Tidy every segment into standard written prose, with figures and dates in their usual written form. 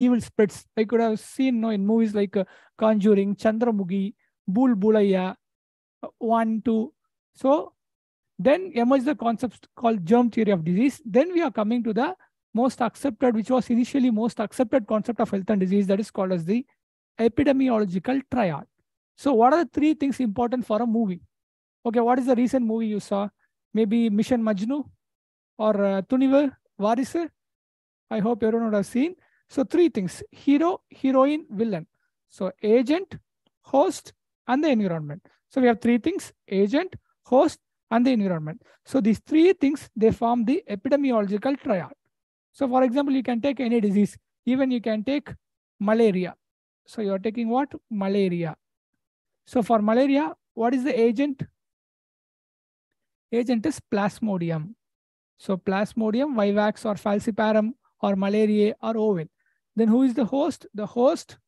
evil spirits. I could have seen in movies like Conjuring, Chandramukhi, Bhool Bhulaiya, 1, 2. So then emerged the concept called germ theory of disease. Then we are coming to the most accepted, which was initially most accepted concept of health and disease, that is called as the epidemiological triad. So what are the 3 things important for a movie? Okay, what is the recent movie you saw? Maybe Mission Majnu or Tunivu, Varise? I hope everyone would have seen. So 3 things: hero, heroine, villain. So agent, host, and the environment. So we have 3 things: agent, host, and the environment. So these 3 things, they form the epidemiological triad. So for example, you can take any disease. Even you can take malaria. So you're taking what? Malaria. So for malaria, what is the agent? Agent is Plasmodium. So Plasmodium, vivax or falciparum or malariae or oven. Then who is the host? The host,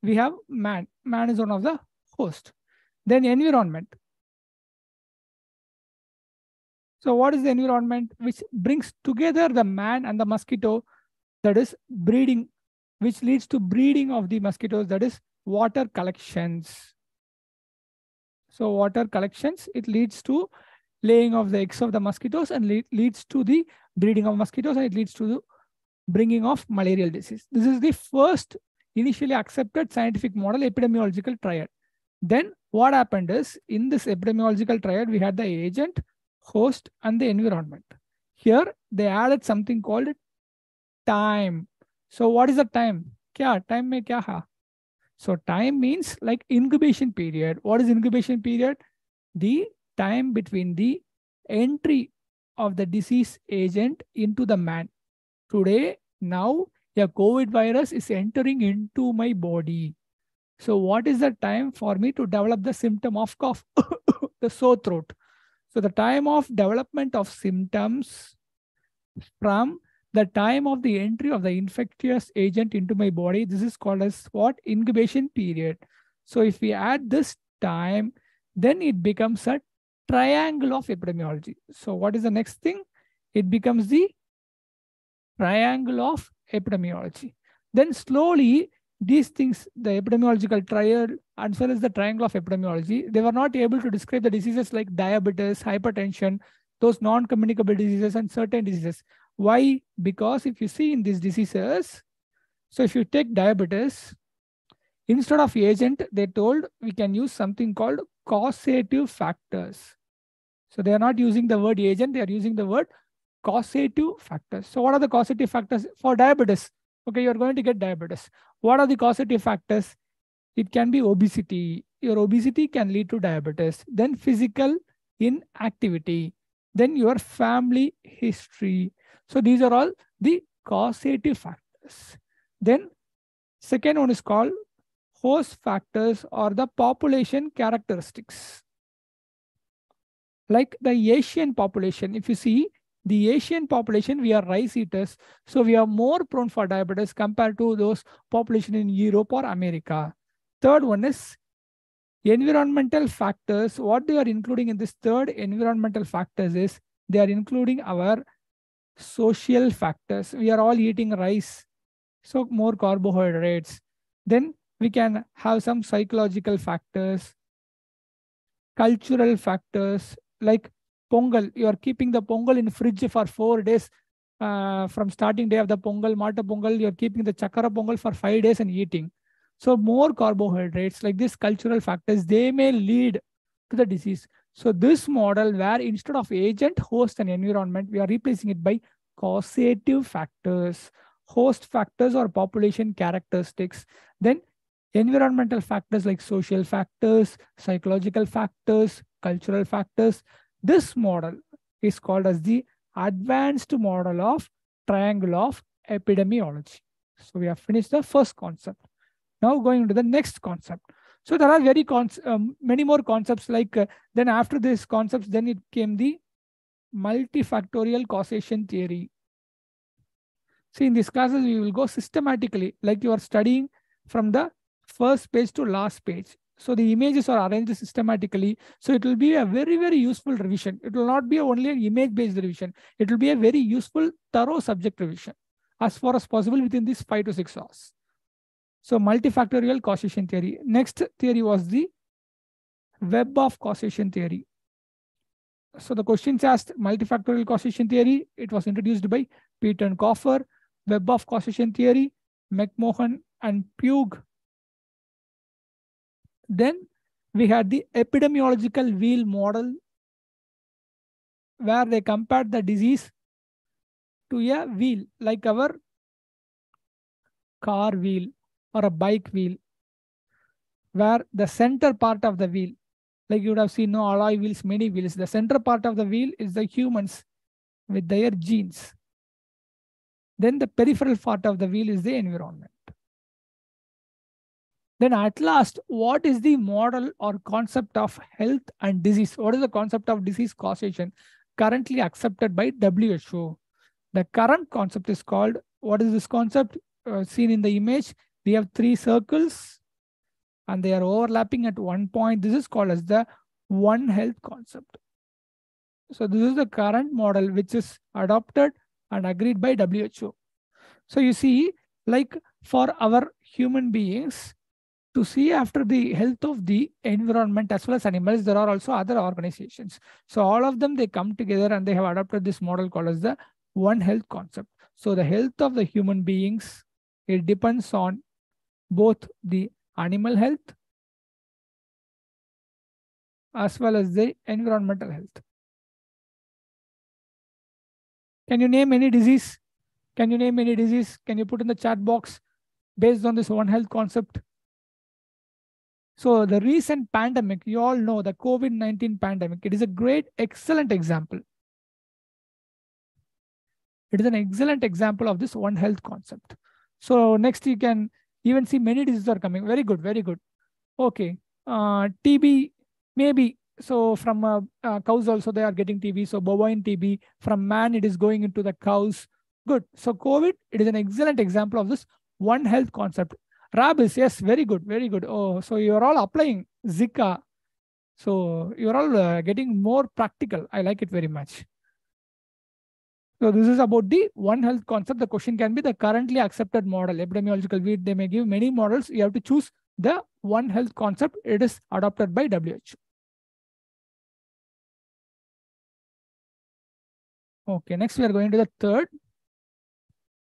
we have man. Man is one of the host. Then environment. So what is the environment? Which brings together the man and the mosquito, that is breeding, which leads to breeding of the mosquitoes, that is water collections. So water collections, it leads to laying of the eggs of the mosquitoes and leads to the breeding of mosquitoes, and it leads to the bringing of malarial disease. This is the first initially accepted scientific model, epidemiological triad. Then what happened is, in this epidemiological triad, we had the agent, host, and the environment. Here they added something called time. So what is the time? Kya? Time mein kya hai? So time means like incubation period. What is incubation period? The time between the entry of the disease agent into the man. Today, now, a COVID virus is entering into my body. So what is the time for me to develop the symptom of cough, the sore throat? So the time of development of symptoms from the time of the entry of the infectious agent into my body, this is called as what? Incubation period. So if we add this time, then it becomes a triangle of epidemiology. So what is the next thing? It becomes the triangle of epidemiology. Then slowly, these things, the epidemiological triad as well as the triangle of epidemiology, they were not able to describe the diseases like diabetes, hypertension, those non-communicable diseases, and certain diseases. Why? Because if you see in these diseases, so if you take diabetes, instead of agent, they told we can use something called causative factors. So they are not using the word agent, they are using the word causative factors. So what are the causative factors for diabetes? Okay, you're going to get diabetes. What are the causative factors? It can be obesity. Your obesity can lead to diabetes. Then physical inactivity. Then your family history. So these are all the causative factors. Then second one is called host factors or the population characteristics. Like the Asian population, if you see, the Asian population, we are rice eaters. So we are more prone for diabetes compared to those population in Europe or America. Third one is environmental factors. What they are including in this third environmental factors is they are including our social factors. We are all eating rice, so more carbohydrates. Then we can have some psychological factors, cultural factors, like Pongal. You are keeping the Pongal in fridge for 4 days. From starting day of the Pongal, Mata Pongal, you are keeping the Chakara Pongal for 5 days and eating. So more carbohydrates, like these cultural factors, they may lead to the disease. So this model where instead of agent, host, and environment, we are replacing it by causative factors, host factors or population characteristics, then environmental factors like social factors, psychological factors, cultural factors. This model is called as the advanced model of triangle of epidemiology. So we have finished the first concept. Now going to the next concept. So there are many more concepts like then after this concepts, then it came the multifactorial causation theory. See, in these classes, we will go systematically, like you are studying from the first page to last page. So the images are arranged systematically. So it will be a very, very useful revision. It will not be only an image-based revision. It will be a very useful, thorough subject revision. as far as possible within these 5 to 6 hours. So multifactorial causation theory. Next theory was the web of causation theory. So the questions asked multifactorial causation theory. It was introduced by Peter and Coffer. Web of causation theory, McMahon and Pugh. Then we had the epidemiological wheel model, where they compared the disease to a wheel, like our car wheel or a bike wheel, where the center part of the wheel, like you would have seen, no alloy wheels, many wheels. The center part of the wheel is the humans with their genes. Then the peripheral part of the wheel is the environment. Then at last, what is the model or concept of health and disease? What is the concept of disease causation currently accepted by WHO? The current concept is called, what is this concept? Seen in the image, we have 3 circles and they are overlapping at one point. This is called as the One Health concept. So this is the current model which is adopted and agreed by WHO. So you see, like for our human beings, to see after the health of the environment as well as animals, there are also other organizations. So all of them, they come together and they have adopted this model called as the One Health concept. So the health of the human beings, it depends on both the animal health as well as the environmental health. Can you name any disease? Can you name any disease? Can you put in the chat box based on this One Health concept? So the recent pandemic, you all know the COVID-19 pandemic. It is a great, excellent example. It is an excellent example of this One Health concept. So next you can even see many diseases are coming. Very good, very good. Okay, TB, maybe. So from cows also they are getting TB. So bovine TB, from man it is going into the cows. Good. So COVID, it is an excellent example of this One Health concept. Rabies, yes, very good, very good. Oh, so you're all applying Zika. So you're all getting more practical. I like it very much. So this is about the One Health concept. The question can be the currently accepted model. Epidemiological weed, they may give many models. You have to choose the One Health concept. It is adopted by WHO. Okay, next we are going to the third.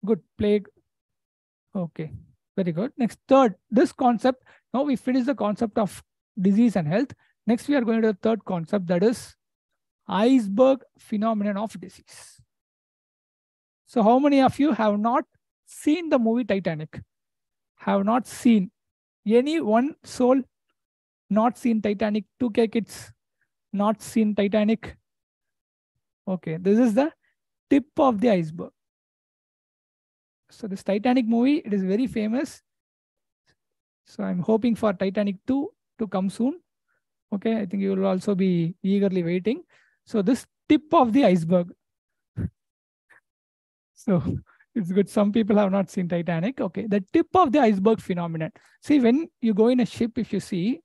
Good, plague. Okay, very good. Next, third, this concept. Now we finish the concept of disease and health. Next, we are going to the third concept, that is iceberg phenomenon of disease. So how many of you have not seen the movie Titanic? Have not seen? Any one soul not seen Titanic? 2K kids not seen Titanic? Okay, this is the tip of the iceberg. So this Titanic movie, it is very famous. So I'm hoping for Titanic 2 to come soon. Okay, I think you will also be eagerly waiting. So this tip of the iceberg. So it's good. Some people have not seen Titanic. Okay, the tip of the iceberg phenomenon. See, when you go in a ship, if you see,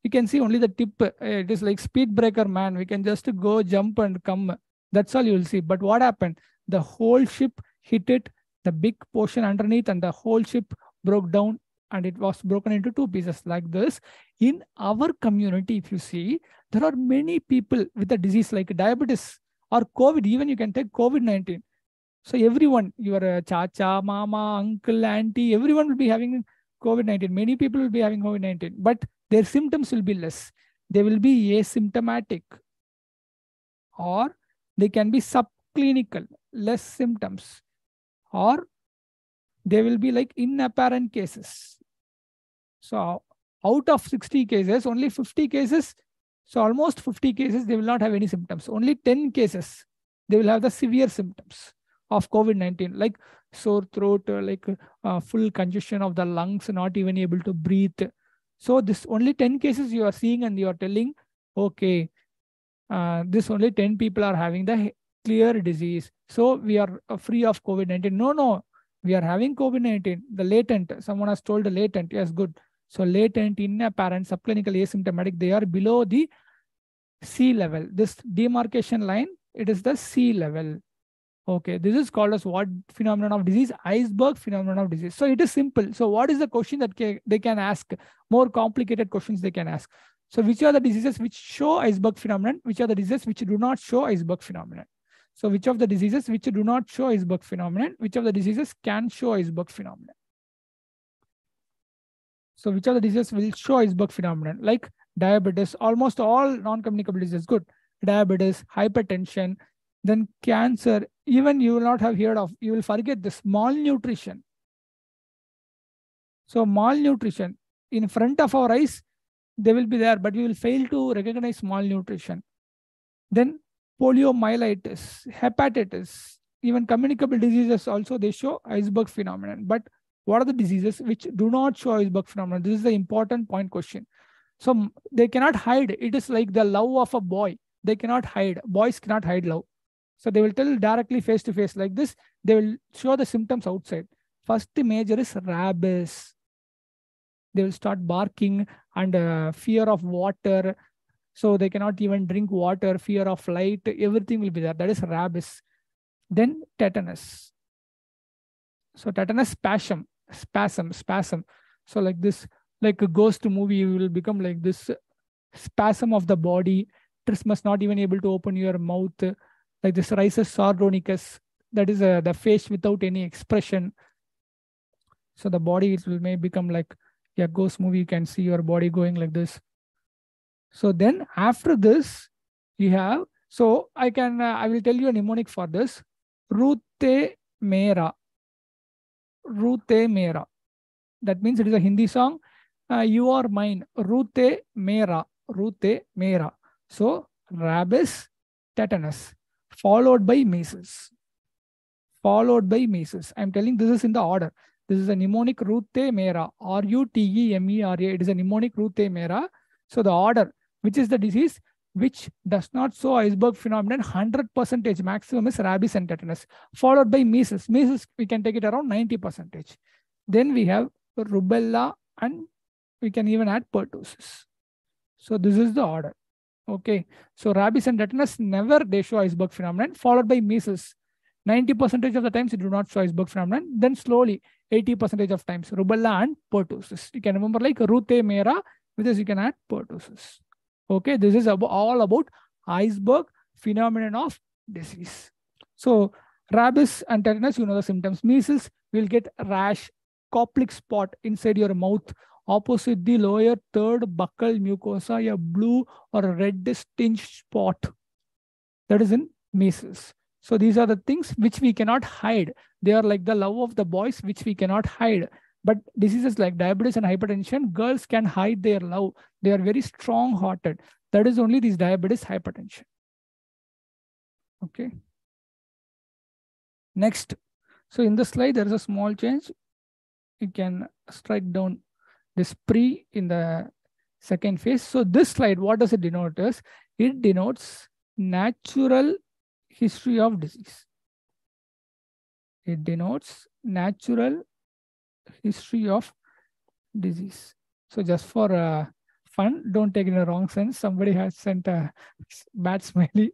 you can see only the tip. It is like speed breaker, man. We can just go, jump and come. That's all you will see. But what happened? The whole ship hit it, the big portion underneath, and the whole ship broke down and it was broken into 2 pieces like this. In our community, if you see, there are many people with a disease like diabetes or COVID. Even you can take COVID-19. So everyone, your chacha, mama, uncle, auntie, everyone will be having COVID-19. Many people will be having COVID-19, but their symptoms will be less. They will be asymptomatic, or they can be subclinical, less symptoms, or they will be like inapparent cases. So out of 60 cases, only 50 cases, so almost 50 cases, they will not have any symptoms. Only 10 cases, they will have the severe symptoms of COVID-19, like sore throat, like full congestion of the lungs, not even able to breathe. So this only 10 cases you are seeing and you are telling, okay, this only 10 people are having the clear disease. So we are free of COVID-19. No, we are having COVID-19, the latent. Someone has told the latent. Yes, good. So latent, inapparent, subclinical, asymptomatic, they are below the sea level. This demarcation line, it is the sea level. Okay, this is called as what phenomenon of disease? Iceberg phenomenon of disease. So it is simple. So what is the question that they can ask? More complicated questions they can ask. So which are the diseases which show iceberg phenomenon? Which are the diseases which do not show iceberg phenomenon? So which of the diseases which do not show iceberg phenomenon? Which of the diseases can show iceberg phenomenon? So which of the diseases will show iceberg phenomenon? Like diabetes, almost all non-communicable diseases, good. Diabetes, hypertension, then cancer, even you will not have heard of, you will forget this, malnutrition. So malnutrition, in front of our eyes, they will be there, but you will fail to recognize malnutrition. Then poliomyelitis, hepatitis, even communicable diseases also, they show iceberg phenomenon. But what are the diseases which do not show iceberg phenomenon? This is the important point question. So they cannot hide. It is like the love of a boy. They cannot hide. Boys cannot hide love. So they will tell directly face to face like this. They will show the symptoms outside. First major is rabies. They will start barking and fear of water. So they cannot even drink water, fear of light, everything will be there. That is rabies. Then tetanus. So tetanus spasm. So like this, like a ghost movie, you will become like this spasm of the body. Trismus not even able to open your mouth. Like this risus sardonicus. That is the face without any expression. So the body may become like a ghost movie. You can see your body going like this. So then after this, you have, so I will tell you a mnemonic for this. Rute Mera. Rute Mera. That means it is a Hindi song. You are mine. Rute Mera. Rute Mera. So rabies, tetanus, followed by measles. Followed by measles. I'm telling this is in the order. This is a mnemonic Rute Mera. Rutemera. It is a mnemonic Rute Mera. So the order, which is the disease which does not show iceberg phenomenon, 100% maximum is rabies and tetanus, followed by measles. Measles, we can take it around 90%. Then we have rubella, and we can even add pertussis. So this is the order. Okay. So rabies and tetanus, never they show iceberg phenomenon, followed by measles. 90% of the times it do not show iceberg phenomenon. Then slowly 80% of times rubella and pertussis. You can remember like Rute Mera, with this you can add pertussis. Okay, this is all about iceberg phenomenon of disease. So rabies and tetanus, you know the symptoms. Measles, will get rash, Koplik spot inside your mouth, opposite the lower third buccal mucosa, a blue or a reddish tinged spot. That is in measles. So these are the things which we cannot hide. They are like the love of the boys, which we cannot hide. But diseases like diabetes and hypertension, girls can hide their love. They are very strong-hearted. That is only this diabetes, hypertension. Okay. Next. So in the slide, there is a small change. You can strike down this pre in the second phase. So this slide, what does it denote? It denotes natural history of disease. It denotes natural history of disease. So just for fun, don't take it in a wrong sense. Somebody has sent a bad smiley.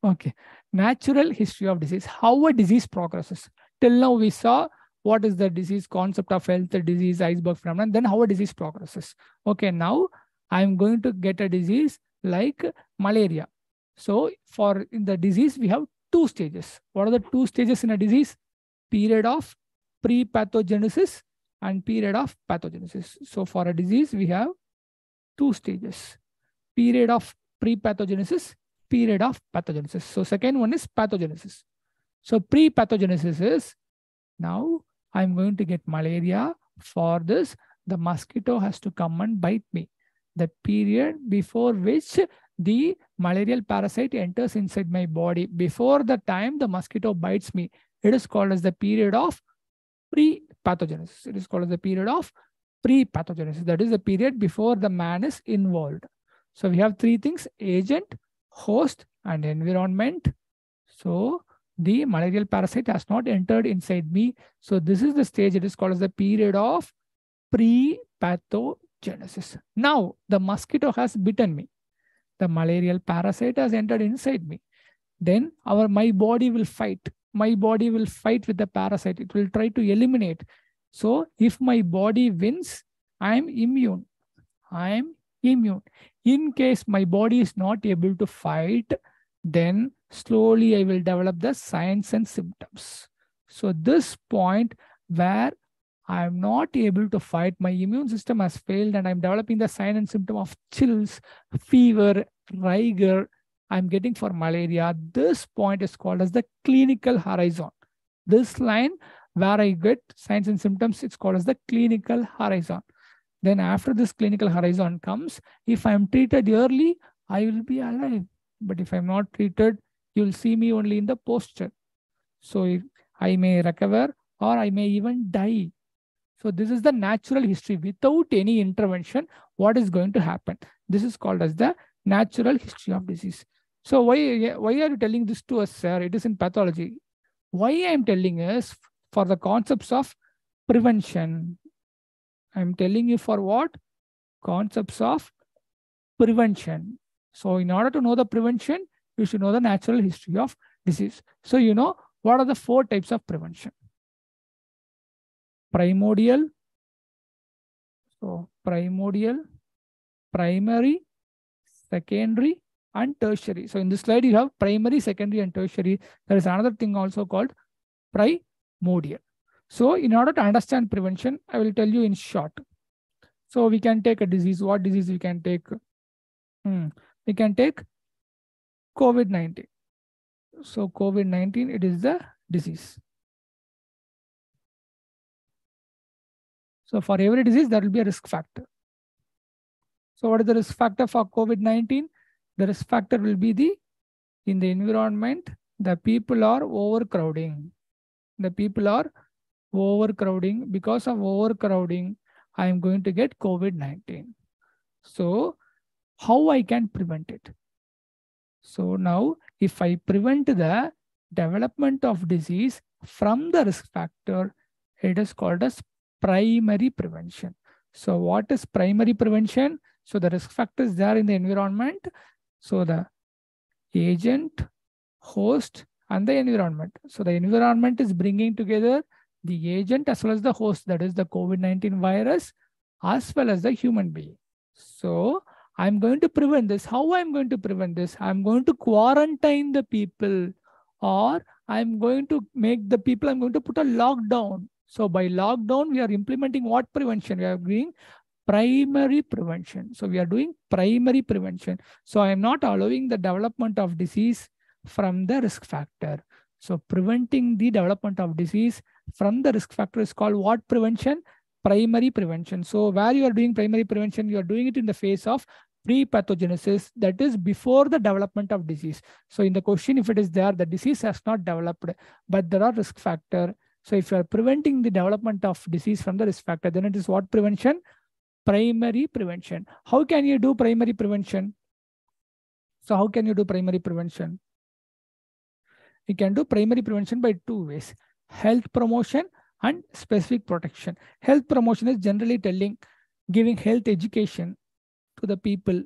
Okay. Natural history of disease. How a disease progresses. Till now we saw what is the disease, concept of health, the disease, iceberg phenomenon, then how a disease progresses. Okay, now I'm going to get a disease like malaria. So in the disease, we have two stages. What are the two stages in a disease? Period of pre-pathogenesis and period of pathogenesis. So for a disease, we have two stages. Period of pre-pathogenesis, period of pathogenesis. So second one is pathogenesis. So pre-pathogenesis is, now I'm going to get malaria. For this, the mosquito has to come and bite me. The period before which the malarial parasite enters inside my body, before the time the mosquito bites me, it is called as the period of pre-pathogenesis. It is called as the period of pre-pathogenesis. That is the period before the man is involved. So we have three things: agent, host, and environment. So the malarial parasite has not entered inside me. So this is the stage. It is called as the period of pre-pathogenesis. Now the mosquito has bitten me. The malarial parasite has entered inside me. Then my body will fight. my body will fight with the parasite. It will try to eliminate. So if my body wins, I am immune. I am immune. In case my body is not able to fight, then slowly I will develop the signs and symptoms. So this point where I am not able to fight, my immune system has failed, and I'm developing the sign and symptom of chills, fever, rigor I'm getting for malaria. This point is called as the clinical horizon. This line where I get signs and symptoms, it's called as the clinical horizon. Then after this clinical horizon comes, if I'm treated early, I will be alive. But if I'm not treated, you'll see me only in the posture. So I may recover or I may even die. So this is the natural history. Without any intervention, what is going to happen? This is called as the natural history of disease. So why are you telling this to us, sir? It is in pathology. Why I am telling is for the concepts of prevention. I'm telling you for what? Concepts of prevention. So in order to know the prevention, you should know the natural history of disease. So you know what are the 4 types of prevention? Primordial. So primordial, primary, secondary, and tertiary. So in this slide, you have primary, secondary, and tertiary. There is another thing also called primordial. So in order to understand prevention, I will tell you in short. So we can take a disease. What disease we can take? We can take COVID-19. So COVID-19, it is the disease. So for every disease, there will be a risk factor. So what is the risk factor for COVID-19? The risk factor will be in the environment, the people are overcrowding. The people are overcrowding. Because of overcrowding, I am going to get COVID-19. So how I can prevent it? So now, if I prevent the development of disease from the risk factor, it is called as primary prevention. So what is primary prevention? So the risk factor is there in the environment. So the agent, host, and the environment. So the environment is bringing together the agent as well as the host, that is the COVID-19 virus, as well as the human being. So I'm going to prevent this. How I'm going to prevent this? I'm going to quarantine the people, or I'm going to make the people, I'm going to put a lockdown. So by lockdown, we are implementing what prevention? We are doing primary prevention. So we are doing primary prevention. So I am not allowing the development of disease from the risk factor. So preventing the development of disease from the risk factor is called what prevention? Primary prevention. So where you are doing primary prevention, you are doing it in the phase of PrePathogenesis, that is before the development of disease. So in the question, if it is there, the disease has not developed, but there are risk factor. So if you are preventing the development of disease from the risk factor, then it is what prevention? Primary prevention. How can you do primary prevention? So how can you do primary prevention? You can do primary prevention by 2 ways: health promotion and specific protection. Health promotion is generally giving health education to the people,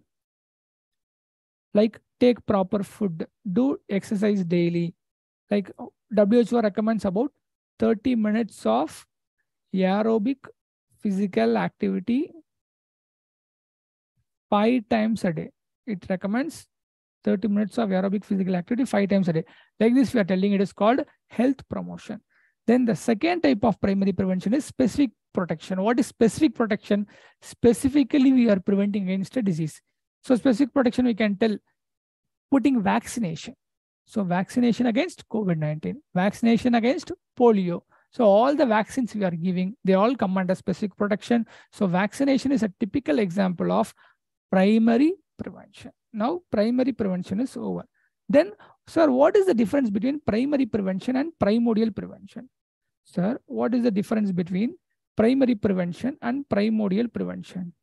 like take proper food, do exercise daily. Like WHO recommends about 30 minutes of aerobic physical activity 5 times a day. It recommends 30 minutes of aerobic physical activity 5 times a day. Like this, we are telling it is called health promotion. Then the second type of primary prevention is specific protection. What is specific protection? Specifically, we are preventing against a disease. So specific protection, we can tell putting vaccination. So vaccination against COVID-19, vaccination against polio. So all the vaccines we are giving, they all come under specific protection. So vaccination is a typical example of primary prevention. Now primary prevention is over. Then, sir, what is the difference between primary prevention and primordial prevention? Sir, what is the difference between primary prevention and primordial prevention?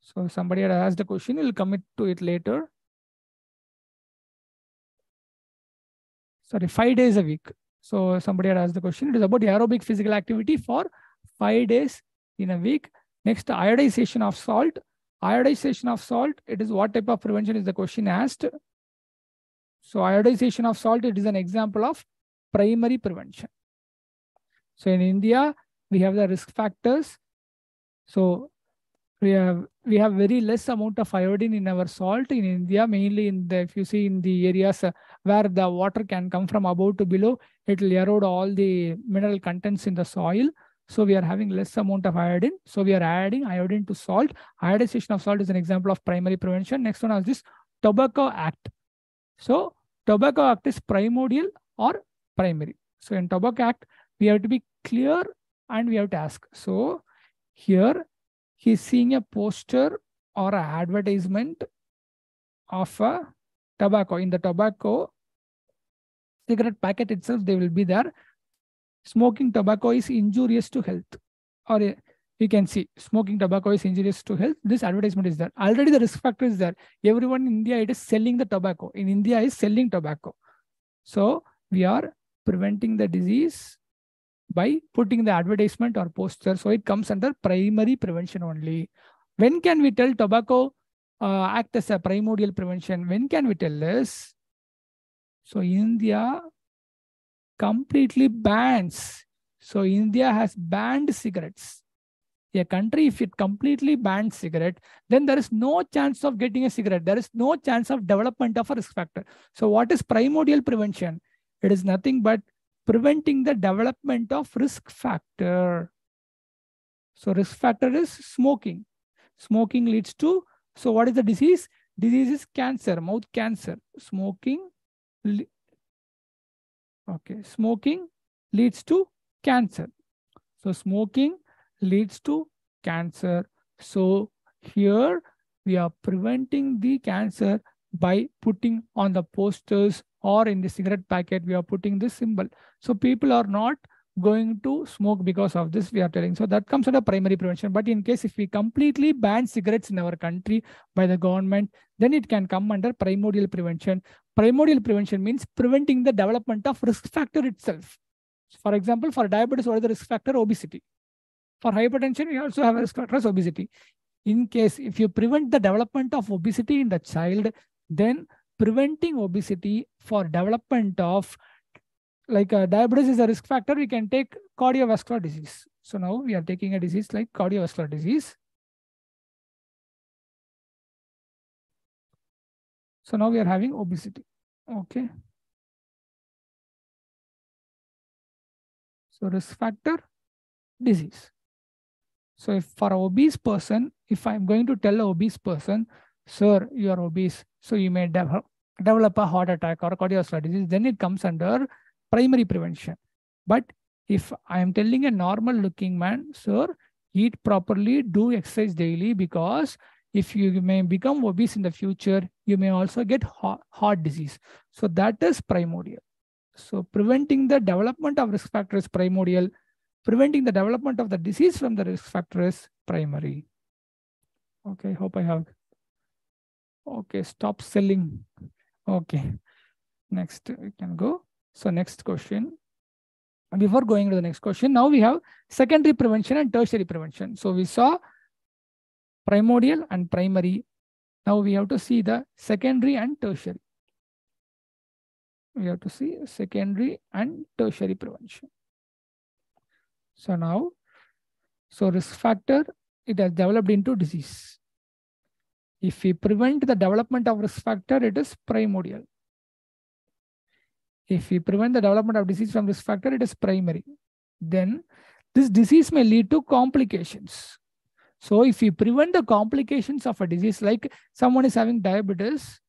So somebody had asked the question, we'll commit to it later. Sorry, 5 days a week. So somebody had asked the question. It is about aerobic physical activity for 5 days in a week. Next, iodization of salt. Iodization of salt, it is what type of prevention is the question asked? So iodization of salt, it is an example of primary prevention. So in India, we have the risk factors. So we have very less amount of iodine in our salt in India, mainly in the, if you see in the areas where the water can come from above to below, it will erode all the mineral contents in the soil. So we are having less amount of iodine. So we are adding iodine to salt. Iodization of salt is an example of primary prevention. Next one is this Tobacco Act. So Tobacco Act is primordial or primary. So in Tobacco Act, we have to be clear and we have to ask. So here he's seeing a poster or an advertisement of a tobacco. In the tobacco cigarette packet itself, they will be there. Smoking tobacco is injurious to health. Or you can see smoking tobacco is injurious to health. This advertisement is there. Already the risk factor is there. Everyone in India, it is selling the tobacco. In India is selling tobacco. So we are preventing the disease by putting the advertisement or poster. So it comes under primary prevention only. When can we tell tobacco act as a primordial prevention? When can we tell this? So India completely bans. So India has banned cigarettes. A country, if it completely bans cigarette, then there is no chance of getting a cigarette. There is no chance of development of a risk factor. So what is primordial prevention? It is nothing but preventing the development of risk factor. So risk factor is smoking. Smoking leads to, so what is the disease? Disease is cancer, mouth cancer. Smoking leads to cancer. So smoking leads to cancer. So here we are preventing the cancer by putting on the posters or in the cigarette packet, we are putting this symbol. So people are not going to smoke because of this, we are telling. So that comes under primary prevention. But in case if we completely ban cigarettes in our country by the government, then it can come under primordial prevention. Primordial prevention means preventing the development of risk factor itself. For example, for diabetes, what is the risk factor? Obesity. For hypertension, we also have a risk factor as obesity. In case if you prevent the development of obesity in the child, then preventing obesity for development of diabetes is a risk factor, we can take cardiovascular disease. So now we are taking a disease like cardiovascular disease. So now we are having obesity. Okay. So risk factor, disease. So if for an obese person, if I'm going to tell an obese person, sir, you are obese, so you may develop a heart attack or a cardiovascular disease, then it comes under primary prevention. But if I am telling a normal looking man, sir, eat properly, do exercise daily, because if you may become obese in the future, you may also get heart disease. So that is primordial. So preventing the development of risk factor is primordial. Preventing the development of the disease from the risk factor is primary. Okay, hope I have. Okay, stop selling. Okay, next we can go. So next question. Before going to the next question, now we have secondary prevention and tertiary prevention. So we saw primordial and primary. Now we have to see the secondary and tertiary. We have to see secondary and tertiary prevention. So now, so risk factor, it has developed into disease. If we prevent the development of risk factor, it is primordial. If we prevent the development of disease from risk factor, it is primary. Then this disease may lead to complications. So if we prevent the complications of a disease, like someone is having diabetes,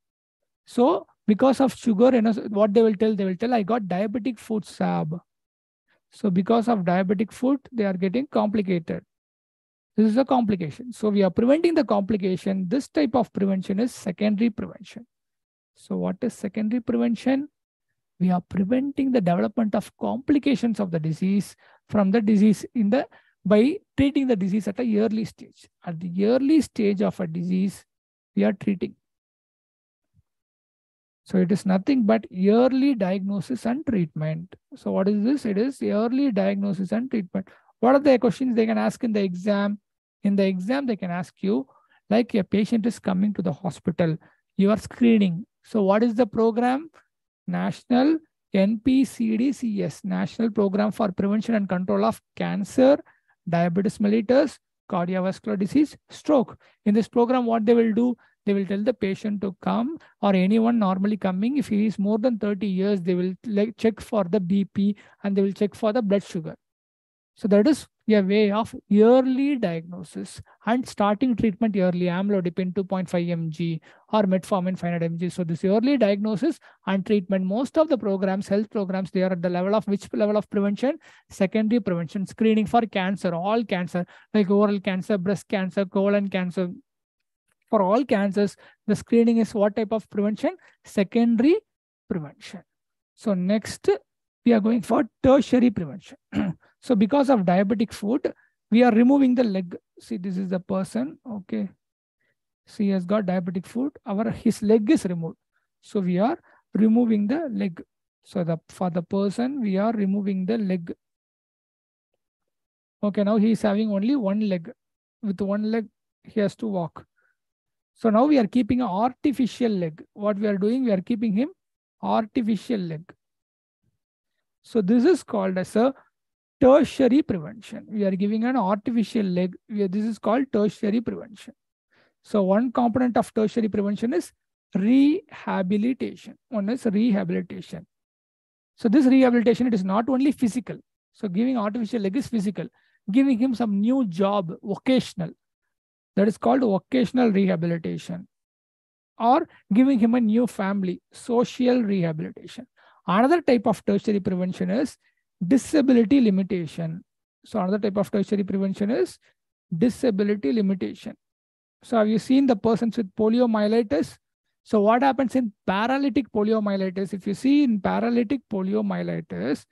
so because of sugar, what they will tell, I got diabetic foot SAB. So because of diabetic foot, they are getting complicated. This is a complication. So we are preventing the complication. This type of prevention is secondary prevention. So what is secondary prevention? We are preventing the development of complications of the disease from the disease by treating the disease at an early stage. At the early stage of a disease, we are treating. So it is nothing but early diagnosis and treatment. So what is this? It is early diagnosis and treatment. What are the questions they can ask in the exam? In the exam, they can ask you, like a patient is coming to the hospital, you are screening. So what is the program? National NPCDCS, National Program for Prevention and Control of Cancer, Diabetes mellitus, cardiovascular disease, stroke. In this program, what they will do, they will tell the patient to come, or anyone normally coming. If he is more than 30 years, they will check for the BP and they will check for the blood sugar. So that is a way of early diagnosis and starting treatment early, amlodipine 2.5 mg or metformin 500 mg. So this early diagnosis and treatment, most of the programs, health programs, they are at the level of which level of prevention? Secondary prevention, screening for cancer, all cancer, like oral cancer, breast cancer, colon cancer. For all cancers, the screening is what type of prevention? Secondary prevention. So next, we are going for tertiary prevention. So because of diabetic food, we are removing the leg. See, this is the person. Okay. See, he has got diabetic food. His leg is removed. So we are removing the leg. So for the person, we are removing the leg. Okay, now he is having only one leg. With one leg, he has to walk. So now we are keeping an artificial leg. What we are doing, we are keeping him artificial leg. So this is called as a tertiary prevention. We are giving an artificial leg. This is called tertiary prevention. So one component of tertiary prevention is rehabilitation. One is rehabilitation. So this rehabilitation, it is not only physical. So giving artificial leg is physical. Giving him some new job, vocational. That is called vocational rehabilitation. Or giving him a new family, social rehabilitation. Another type of tertiary prevention is disability limitation. So another type of tertiary prevention is disability limitation. So have you seen the persons with poliomyelitis? So what happens in paralytic poliomyelitis? If you see in paralytic poliomyelitis,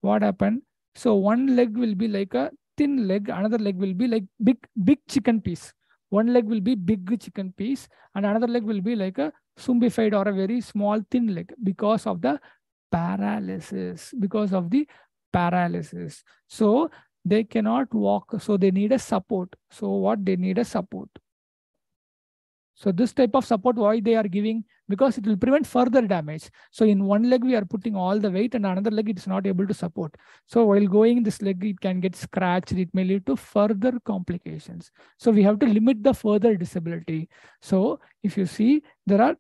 what happened? So one leg will be like a thin leg, another leg will be like big chicken piece. One leg will be big chicken piece and another leg will be like a zombified or a very small thin leg because of the paralysis. So they cannot walk. So they need a support. So what they need a support. So this type of support, why they are giving? Because it will prevent further damage. So in one leg, we are putting all the weight and another leg, it is not able to support. So while going this leg, it can get scratched. It may lead to further complications. So we have to limit the further disability. So if you see, there are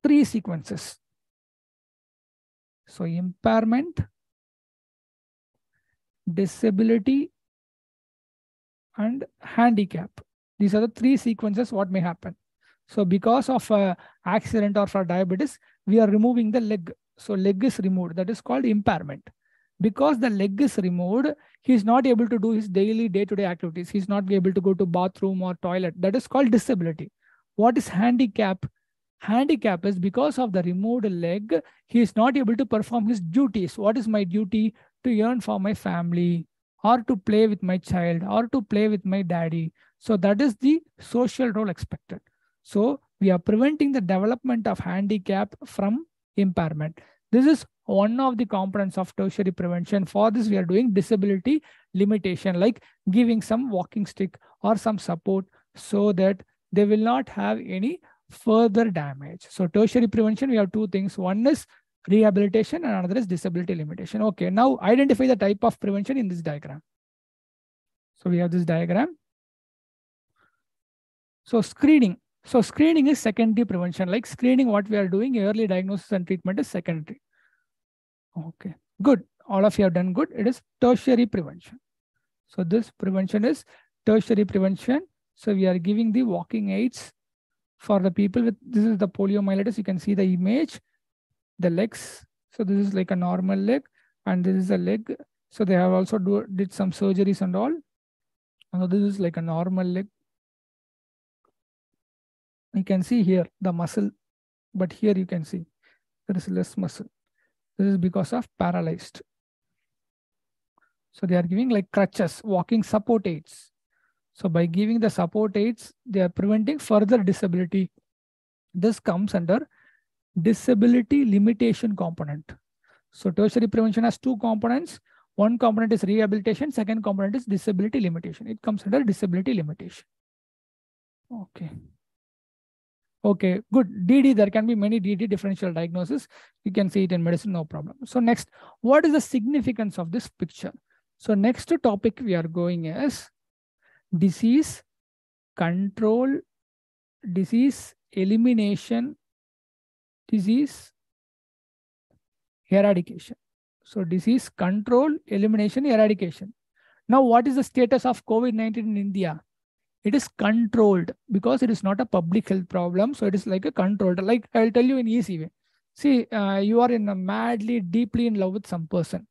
3 sequences. So impairment, disability, and handicap. These are the 3 sequences what may happen. So because of accident or for diabetes, we are removing the leg. So leg is removed. That is called impairment. Because the leg is removed, he is not able to do his daily day-to-day activities. He is not able to go to bathroom or toilet. That is called disability. What is handicap? Handicap is because of the removed leg, he is not able to perform his duties. What is my duty? To earn for my family, or to play with my child, or to play with my daddy. So that is the social role expected. So we are preventing the development of handicap from impairment. This is one of the components of tertiary prevention. For this, we are doing disability limitation, like giving some walking stick or some support so that they will not have any further damage. So tertiary prevention, we have 2 things. One is rehabilitation and another is disability limitation. Okay, now identify the type of prevention in this diagram. So we have this diagram. So screening. So screening is secondary prevention. Like screening, what we are doing, early diagnosis and treatment is secondary. Okay, good. All of you have done good. It is tertiary prevention. So this prevention is tertiary prevention. So we are giving the walking aids for the people with, this is the poliomyelitis. You can see the image, the legs. So this is like a normal leg and this is a leg. So they have also did some surgeries and all. So this is like a normal leg. You can see here the muscle, but here you can see there is less muscle. This is because of paralyzed. So they are giving like crutches, walking support aids. So by giving the support aids, they are preventing further disability. This comes under disability limitation component. So tertiary prevention has 2 components. One component is rehabilitation. Second component is disability limitation. It comes under disability limitation. Okay. Okay, good. DD, there can be many DD, differential diagnosis. You can see it in medicine, no problem. So next, what is the significance of this picture? So next topic we are going is disease control, disease elimination, disease eradication. So disease control, elimination, eradication. Now, what is the status of COVID-19 in India? It is controlled because it is not a public health problem. So it is like a controlled, like I'll tell you in easy way. See, you are in a madly, deeply in love with some person.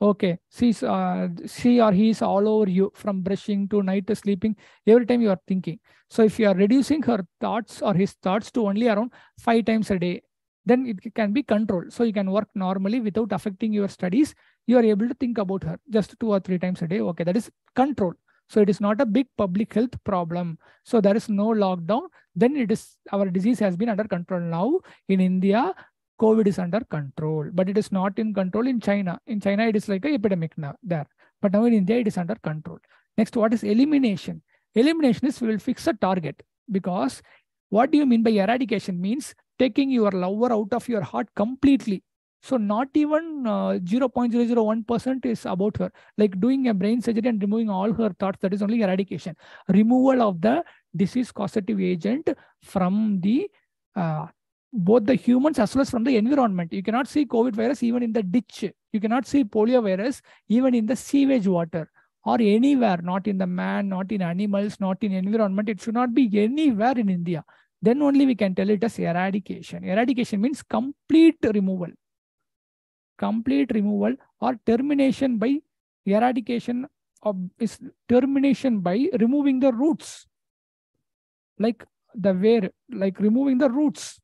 Okay, she or he is all over you from brushing to night to sleeping. Every time you are thinking. So if you are reducing her thoughts or his thoughts to only around 5 times a day, then it can be controlled. So you can work normally without affecting your studies. You are able to think about her just 2 or 3 times a day. Okay, that is control. So it is not a big public health problem. So there is no lockdown. Then it is our disease has been under control now in India. COVID is under control, but it is not in control in China. In China, it is like an epidemic now there. But now in India, it is under control. Next, what is elimination? Elimination is we will fix a target, because what do you mean by eradication? Means taking your lover out of your heart completely. So not even 0.001% is about her. Like doing a brain surgery and removing all her thoughts, that is only eradication. Removal of the disease causative agent from the both the humans as well as from the environment. You cannot see COVID virus even in the ditch. You cannot see polio virus even in the sewage water or anywhere, not in the man, not in animals, not in environment. It should not be anywhere in India. Then only we can tell it as eradication. Eradication means complete removal. Complete removal or termination by eradication of is termination by removing the roots. Like the where, like removing the roots.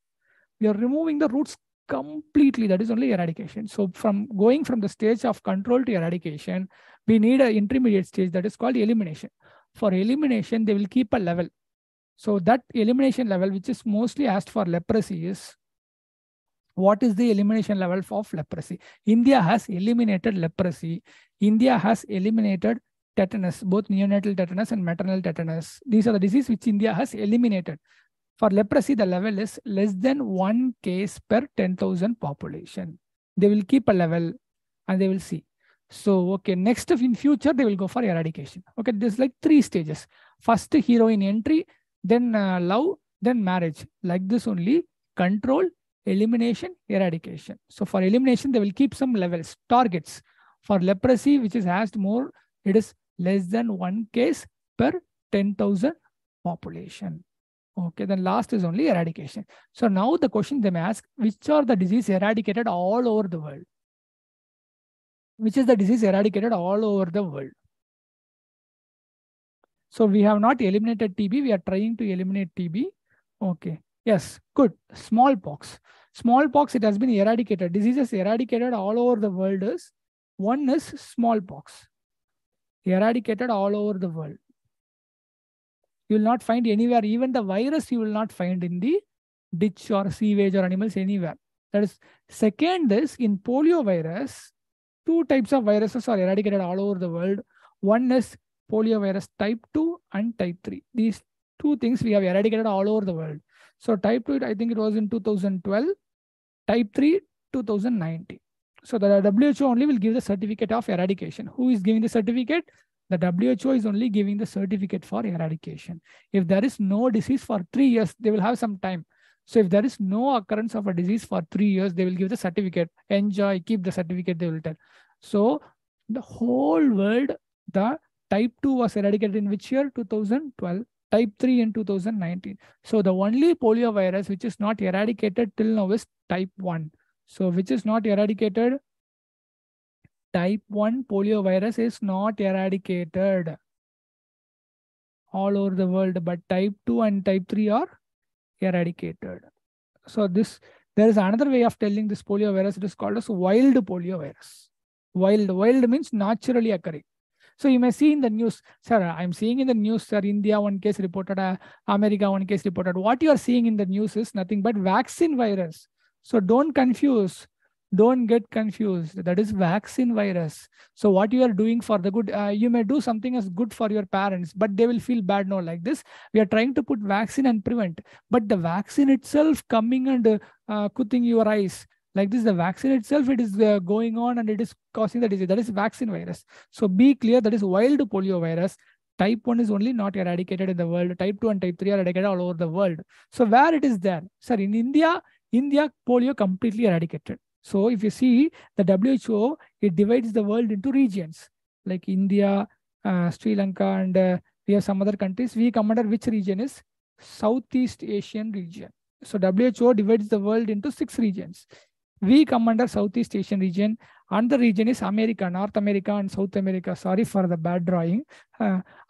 We are removing the roots completely. That is only eradication. So from going from the stage of control to eradication, we need an intermediate stage that is called elimination. For elimination, they will keep a level. So that elimination level, which is mostly asked for leprosy, is what is the elimination level of leprosy? India has eliminated leprosy. India has eliminated tetanus, both neonatal tetanus and maternal tetanus. These are the diseases which India has eliminated. For leprosy, the level is less than 1 case per 10,000 population. They will keep a level and they will see. So, okay, next in future, they will go for eradication. Okay, there's like 3 stages. First, heroine entry, then love, then marriage. Like this only, control, elimination, eradication. So for elimination, they will keep some levels, targets. For leprosy, which is asked more, it is less than 1 case per 10,000 population. Okay, then last is only eradication. So now the question they may ask, which are the disease eradicated all over the world? Which is the disease eradicated all over the world? So we have not eliminated TB. We are trying to eliminate TB. Okay. Yes, good. Smallpox. Smallpox, it has been eradicated. Diseases eradicated all over the world is, one is smallpox. Eradicated all over the world. You will not find anywhere, even the virus you will not find in the ditch or sewage or animals anywhere. That is, second is in polio virus, 2 types of viruses are eradicated all over the world. One is polio virus type 2 and type 3. These 2 things we have eradicated all over the world. So type 2, I think it was in 2012, type 3, 2019. So the WHO only will give the certificate of eradication. Who is giving the certificate? The WHO is only giving the certificate for eradication. If there is no disease for 3 years, they will have some time. So if there is no occurrence of a disease for 3 years, they will give the certificate. Enjoy, keep the certificate, they will tell. So the whole world, the type 2 was eradicated in which year? 2012. Type 3 in 2019. So the only polio virus which is not eradicated till now is type 1. So which is not eradicated? Type 1 polio virus is not eradicated all over the world, but type 2 and type 3 are eradicated. So there is another way of telling this polio virus. It is called as wild polio virus. Wild means naturally occurring. So you may see in the news, sir, I'm seeing in the news, sir, India 1 case reported, America 1 case reported. What you are seeing in the news is nothing but vaccine virus. So don't confuse. Don't get confused. That is vaccine virus. So what you are doing for the good, you may do something as good for your parents, but they will feel bad. No, like this, we are trying to put vaccine and prevent. But the vaccine itself coming and cutting your eyes, like this, the vaccine itself, it is going on and it is causing the disease. That is vaccine virus. So be clear, that is wild polio virus. Type 1 is only not eradicated in the world. Type 2 and type 3 are eradicated all over the world. So where it is there? Sir, in India, polio completely eradicated. So if you see the WHO, it divides the world into regions like India, Sri Lanka, and we have some other countries. We come under which region is Southeast Asian region. So WHO divides the world into 6 regions. We come under Southeast Asian region. Another region is America, North America and South America. Sorry for the bad drawing.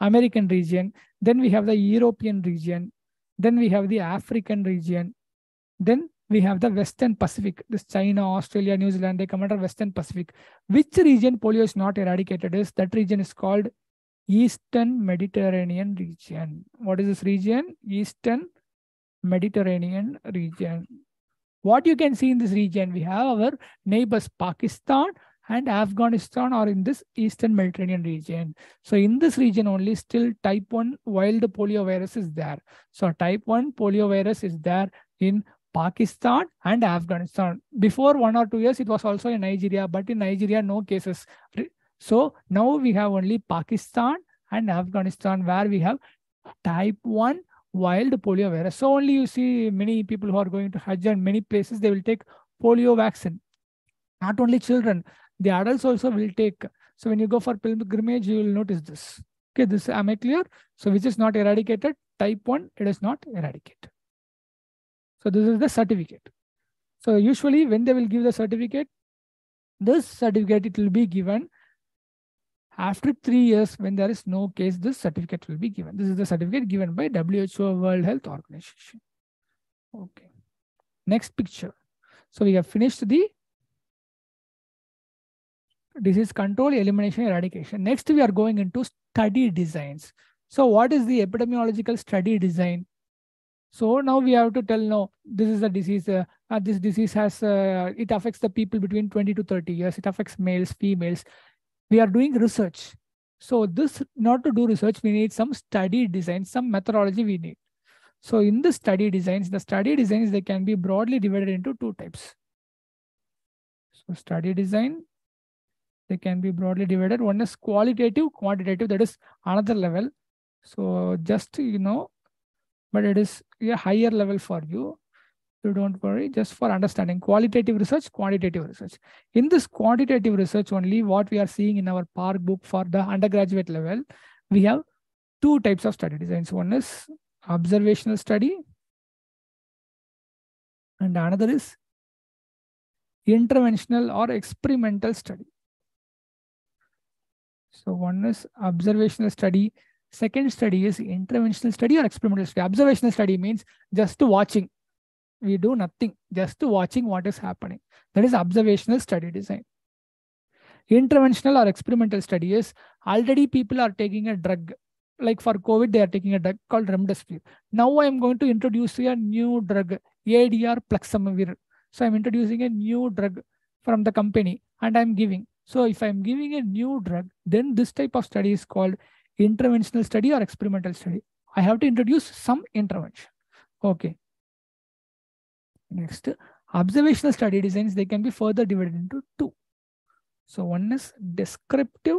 American region. Then we have the European region. Then we have the African region. Then we have the Western Pacific. This China, Australia, New Zealand, they come under Western Pacific. Which region polio is not eradicated is, that region is called Eastern Mediterranean region. What is this region? Eastern Mediterranean region. What you can see in this region, we have our neighbors Pakistan and Afghanistan are in this Eastern Mediterranean region. So in this region only still type 1 wild polio virus is there. So type 1 polio virus is there in Pakistan and Afghanistan. Before 1 or 2 years, it was also in Nigeria, but in Nigeria, no cases. So now we have only Pakistan and Afghanistan where we have type 1 wild polio virus. So only you see many people who are going to Hajj and many places, they will take polio vaccine. Not only children, the adults also will take. So when you go for pilgrimage, you will notice this. Okay, this, am I clear? So which is not eradicated? Type 1, it is not eradicated. So this is the certificate. So usually when they will give the certificate, this certificate, it will be given after 3 years. When there is no case, this certificate will be given. This is the certificate given by WHO, World Health Organization. Okay. Next picture. So we have finished the disease control, elimination, eradication. Next, we are going into study designs. So what is the epidemiological study design? So now we have to tell, no, this is a disease. This disease has, it affects the people between 20 to 30 years. It affects males, females. We are doing research. So this, not to do research, we need some study design, some methodology we need. So in the study designs, they can be broadly divided into 2 types. So study design, they can be broadly divided. One is qualitative, quantitative, that is another level. So just, you know, but it is a higher level for you. So don't worry, just for understanding qualitative research, quantitative research. In this quantitative research only, what we are seeing in our PARC book for the undergraduate level, we have 2 types of study designs. One is observational study and another is interventional or experimental study. So one is observational study. Second study is interventional study or experimental study. Observational study means just watching. We do nothing, just watching what is happening. That is observational study design. Interventional or experimental study is already people are taking a drug. Like for COVID, they are taking a drug called remdesivir. Now I am going to introduce a new drug, ADrPlexus. So I'm introducing a new drug from the company and I'm giving. So if I'm giving a new drug, then this type of study is called interventional study or experimental study. I have to introduce some intervention. Okay. Next, observational study designs, they can be further divided into 2. So one is descriptive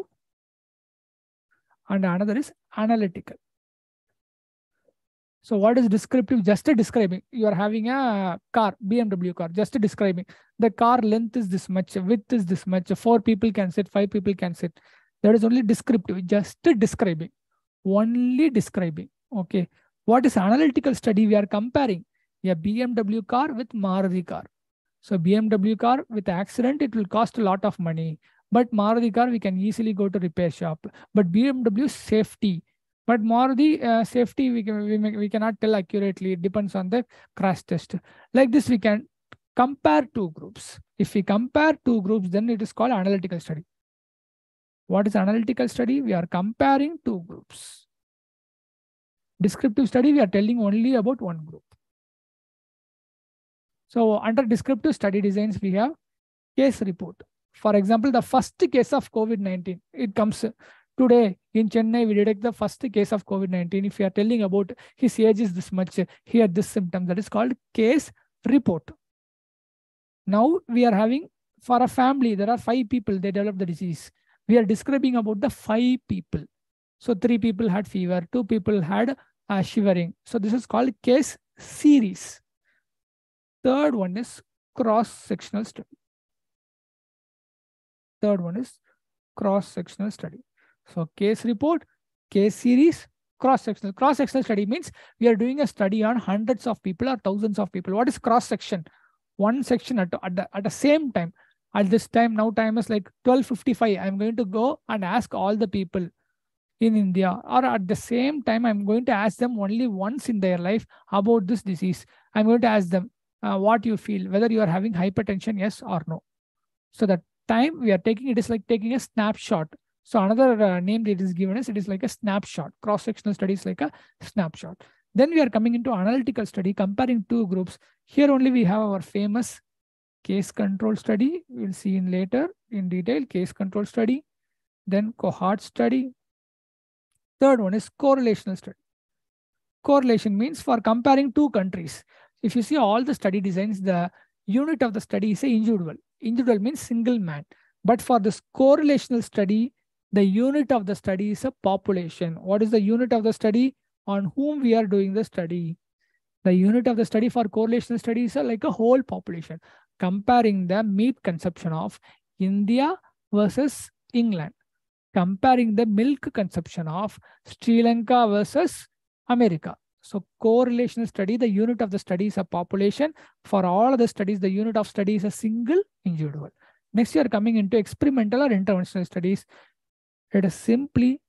and another is analytical. So what is descriptive? Just describing. You are having a car, BMW car, just describing. The car length is this much, width is this much, 4 people can sit, 5 people can sit. That is only descriptive, just describing. Only describing. Okay. What is analytical study? We are comparing a BMW car with Maruti car. So BMW car with accident, it will cost a lot of money. But Maruti car, we can easily go to repair shop. But BMW safety. But Maruti safety, we cannot tell accurately. It depends on the crash test. Like this, we can compare 2 groups. If we compare 2 groups, then it is called analytical study. What is analytical study? We are comparing 2 groups. Descriptive study, we are telling only about 1 group. So under descriptive study designs, we have case report. For example, the first case of COVID-19, it comes today in Chennai, we detect the first case of COVID-19. If you are telling about his age is this much, he had this symptom, that is called case report. Now we are having, for a family, there are 5 people, they develop the disease. We are describing about the 5 people. So 3 people had fever, 2 people had shivering. So this is called case series. Third one is cross-sectional study. Third one is cross-sectional study. So case report, case series, cross-sectional. Cross-sectional study means we are doing a study on hundreds of people or thousands of people. What is cross-section? One section at the same time. At this time, now time is like 12:55. I'm going to go and ask all the people in India, or at the same time, I'm going to ask them only once in their life about this disease. I'm going to ask them what you feel, whether you are having hypertension, yes or no. So the time we are taking, it is like taking a snapshot. So another name that is given us, it is like a snapshot. Cross-sectional study is like a snapshot. Then we are coming into analytical study, comparing 2 groups. Here only we have our famous case control study. We'll see in later in detail, case control study. Then cohort study. Third one is correlational study. Correlation means for comparing 2 countries. If you see all the study designs, the unit of the study is a individual. Individual means single man. But for this correlational study, the unit of the study is a population. What is the unit of the study? On whom we are doing the study. The unit of the study for correlational study is like a whole population. Comparing the meat consumption of India versus England. Comparing the milk consumption of Sri Lanka versus America. So correlational study, the unit of the study is a population. For all of the studies, the unit of study is a single individual. Next, you are coming into experimental or interventional studies. It is simply,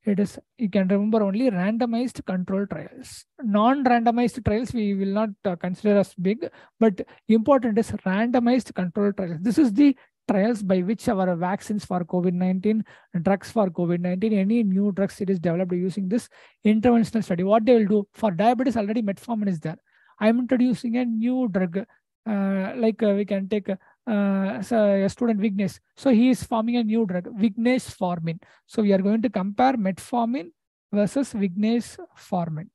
you can remember only randomized control trials. Non-randomized trials, we will not consider as big, but important is randomized control trials. This is the trials by which our vaccines for COVID-19, drugs for COVID-19, any new drugs it is developed using this interventional study. What they will do for diabetes, already metformin is there. I'm introducing a new drug, we can take a student Vignesh. So he is forming a new drug, Vignesh Formin. So we are going to compare metformin versus Vignesh Formin.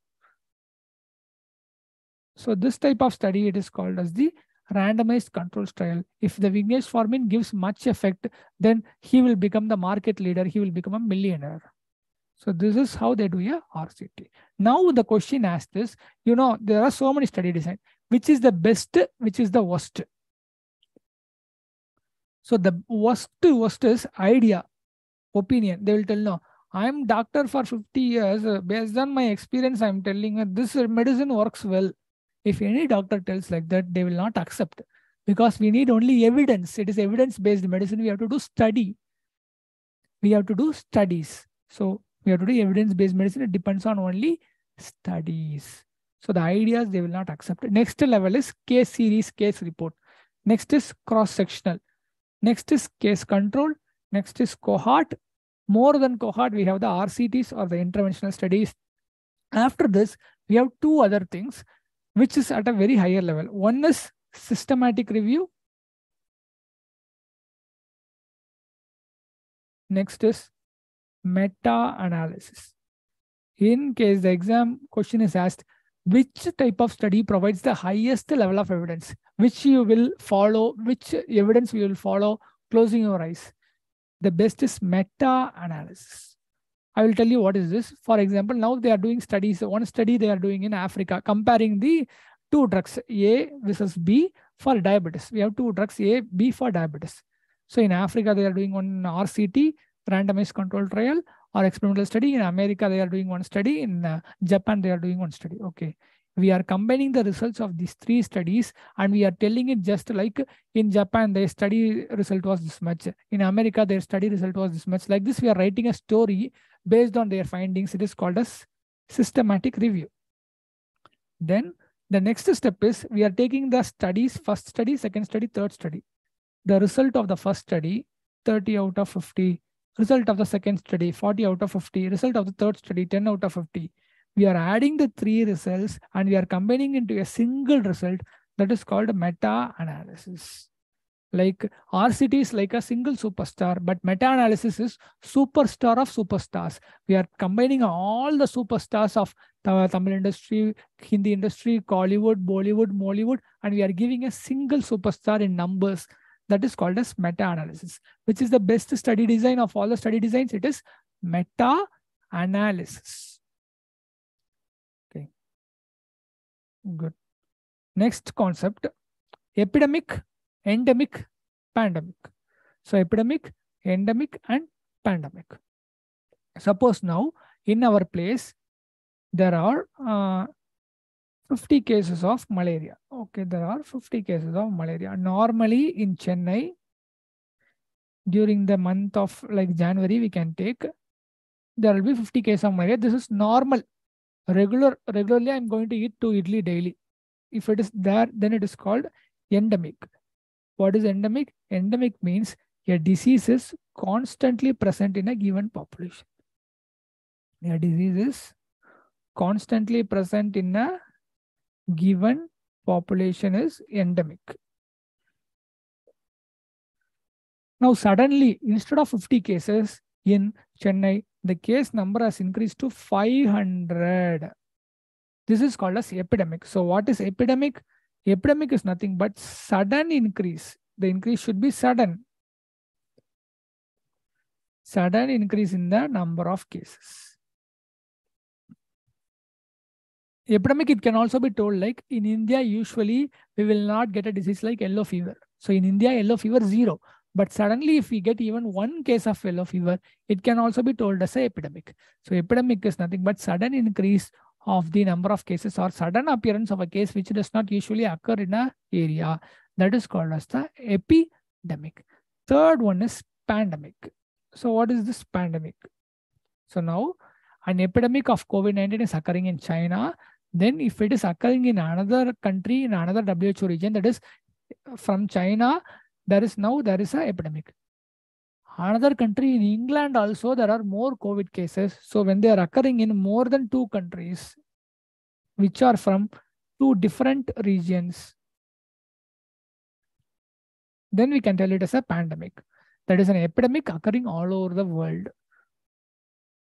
So this type of study, it is called as the randomized controls trial. If the Vignesh Formin gives much effect, then he will become the market leader. He will become a millionaire. So this is how they do a RCT. Now the question asked is, there are so many study design. Which is the best? Which is the worst? So the worst is idea, opinion. They will tell, no, I'm doctor for 50 years. Based on my experience, I'm telling this medicine works well. If any doctor tells like that, they will not accept, because we need only evidence. It is evidence-based medicine. We have to do study. We have to do studies. So we have to do evidence-based medicine. It depends on only studies. So the ideas, they will not accept. Next level is case series, case report. Next is cross-sectional. Next is case control. Next is cohort. More than cohort, we have the RCTs or the interventional studies. After this, we have 2 other things, which is at a very higher level. One is systematic review. Next is meta-analysis. In case the exam question is asked, which type of study provides the highest level of evidence, which you will follow, which evidence you will follow, closing your eyes. The best is meta-analysis. I will tell you what is this. For example, now they are doing studies. One study they are doing in Africa, comparing the 2 drugs, A versus B for diabetes. We have 2 drugs, A, B for diabetes. So in Africa, they are doing one RCT, randomized control trial, or experimental study. In America, they are doing one study. In Japan, they are doing one study. Okay. We are combining the results of these 3 studies, and we are telling it just like in Japan, their study result was this much. In America, their study result was this much. Like this, we are writing a story based on their findings. It is called as systematic review. Then the next step is we are taking the studies, first study, second study, third study. The result of the first study, 30 out of 50. Result of the second study, 40 out of 50. Result of the third study, 10 out of 50. We are adding the 3 results and we are combining into a single result that is called meta-analysis. Like RCT is like a single superstar, but meta-analysis is superstar of superstars. We are combining all the superstars of the Tamil industry, Hindi industry, Collywood, Bollywood, Mollywood, and we are giving a single superstar in numbers. That is called as meta-analysis. Which is the best study design of all the study designs? It is meta-analysis. Okay, good. Next concept, epidemic, endemic, pandemic. So epidemic, endemic, and pandemic. Suppose now in our place, there are 50 cases of malaria. Okay, there are 50 cases of malaria. Normally in Chennai, during the month of like January, we can take, there will be 50 cases of malaria. This is normal. Regularly, I'm going to eat 2 idli daily. If it is there, then it is called endemic. What is endemic? Endemic means a disease is constantly present in a given population. A disease is constantly present in a given population is endemic. Now, suddenly, instead of 50 cases in Chennai, the case number has increased to 500. This is called as epidemic. So what is epidemic? Epidemic is nothing but sudden increase. The increase should be sudden. Sudden increase in the number of cases. Epidemic, it can also be told like in India, usually we will not get a disease like yellow fever. So in India, yellow fever 0. But suddenly if we get even 1 case of yellow fever, it can also be told as an epidemic. So epidemic is nothing but sudden increase of the number of cases or sudden appearance of a case which does not usually occur in an area. That is called as the epidemic. Third one is pandemic. So what is this pandemic? So now an epidemic of COVID-19 is occurring in China. Then if it is occurring in another country, in another WHO region, that is from China, there is an epidemic. Another country in England also, there are more COVID cases. So when they are occurring in more than 2 countries, which are from 2 different regions, then we can tell it as a pandemic. That is an epidemic occurring all over the world.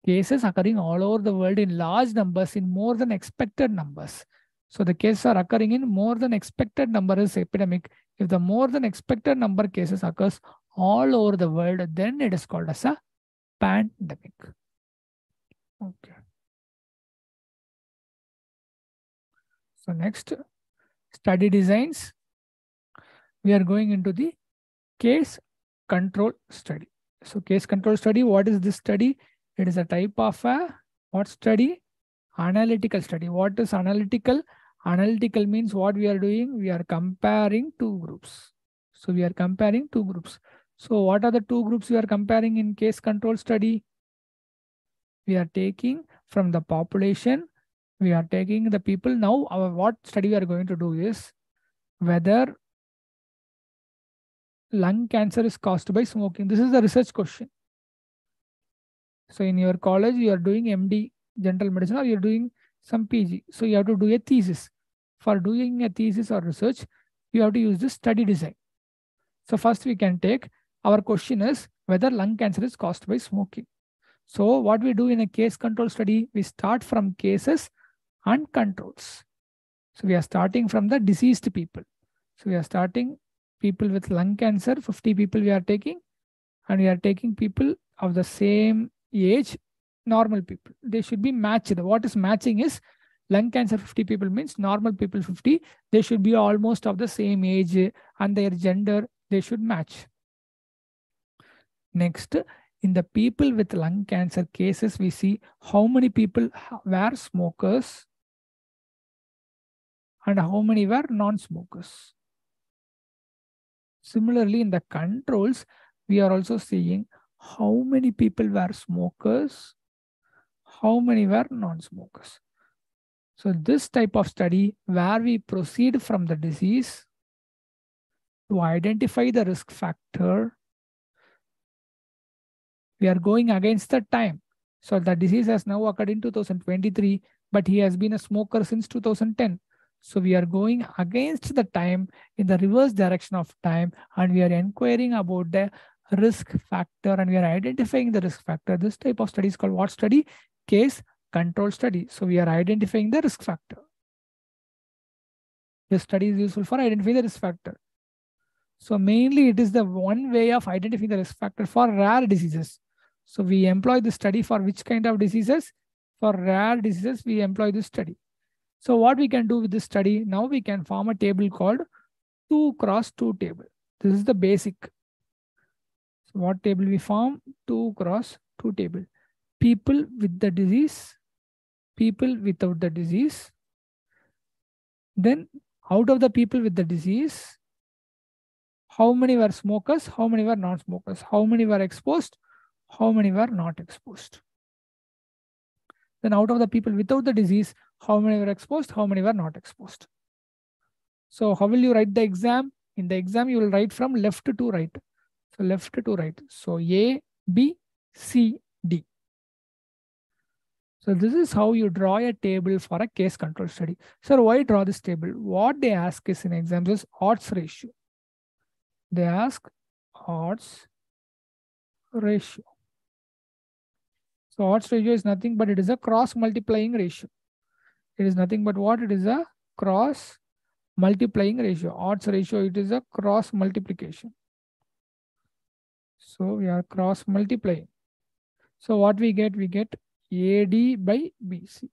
Cases occurring all over the world in large numbers, in more than expected numbers. So the cases are occurring in more than expected number is epidemic. If the more than expected number cases occurs all over the world, then it is called as a pandemic. Okay. So next, study designs. We are going into the case control study. So case control study, what is this study? It is a type of a what study? Analytical study. What is analytical? Analytical means what we are doing? We are comparing 2 groups. So we are comparing 2 groups. So what are the 2 groups we are comparing in case control study? We are taking from the population. We are taking the people. Now what study we are going to do is whether lung cancer is caused by smoking. This is the research question. So in your college, you are doing MD, general medicine, or you're doing some PG. So you have to do a thesis. For doing a thesis or research, you have to use this study design. So first we can take, our question is whether lung cancer is caused by smoking. So what we do in a case control study, we start from cases and controls. So we are starting from the deceased people. So we are starting people with lung cancer, 50 people we are taking, and we are taking people of the same age, normal people. They should be matched. What is matching is lung cancer 50 people means normal people 50. They should be almost of the same age and their gender, they should match. Next, in the people with lung cancer cases, we see how many people were smokers and how many were non-smokers. Similarly, in the controls, we are also seeing how many people were smokers, how many were non-smokers. So this type of study where we proceed from the disease to identify the risk factor, we are going against the time. So the disease has now occurred in 2023, but he has been a smoker since 2010. So we are going against the time in the reverse direction of time, and we are inquiring about the risk factor, and we are identifying the risk factor. This type of study is called what study? Case control study. So we are identifying the risk factor. This study is useful for identifying the risk factor. So mainly it is the one way of identifying the risk factor for rare diseases. So we employ this study for which kind of diseases? For rare diseases, we employ this study. So what we can do with this study? Now we can form a table called 2x2 table. This is the basic. So what table we form? 2x2 table. People with the disease, people without the disease. Then out of the people with the disease, how many were smokers? How many were non-smokers? How many were exposed? How many were not exposed? Then out of the people without the disease, how many were exposed? How many were not exposed? So how will you write the exam? In the exam, you will write from left to right. So left to right. So A, B, C, D. So this is how you draw a table for a case control study. Sir, why draw this table? What they ask is in exams is odds ratio. They ask odds ratio. So odds ratio is nothing but it is a cross multiplying ratio. It is nothing but what? It is a cross multiplying ratio. Odds ratio, it is a cross multiplication. So we are cross multiplying. So what we get? We get AD by BC.